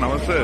నమస్తే.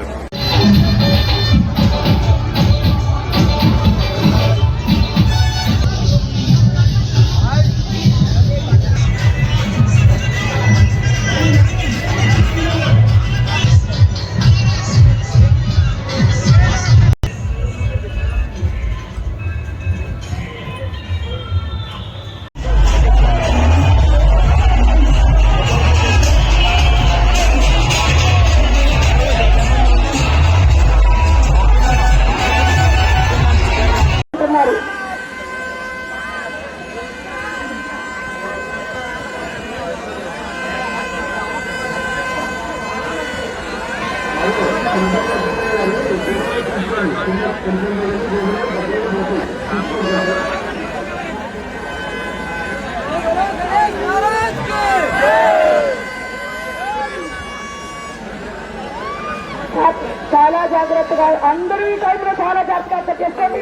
చాలా జాగ్రత్తగా అందరూ ఈ టైంలో చాలా జాగ్రత్తగా చేసుకోండి.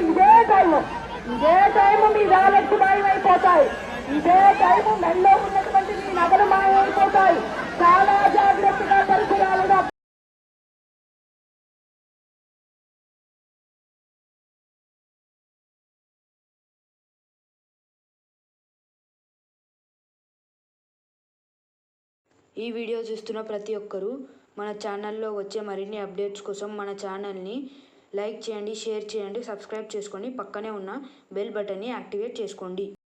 ఇదే టైము మీ వ్యాలెట్స్ మాయమైపోతాయి. ఇదే టైము మెల్లో ఉన్నటువంటి మీ నగలు మాయమైపోతాయి. చాలా జాగ్రత్తగా పరిసరాలుగా ఈ వీడియో చూస్తున్న ప్రతి ఒక్కరూ మన ఛానల్లో వచ్చే మరిన్ని అప్డేట్స్ కోసం మన ఛానల్ని లైక్ చేయండి, షేర్ చేయండి, సబ్స్క్రైబ్ చేసుకోండి. పక్కనే ఉన్న బెల్ బటన్ని యాక్టివేట్ చేసుకోండి.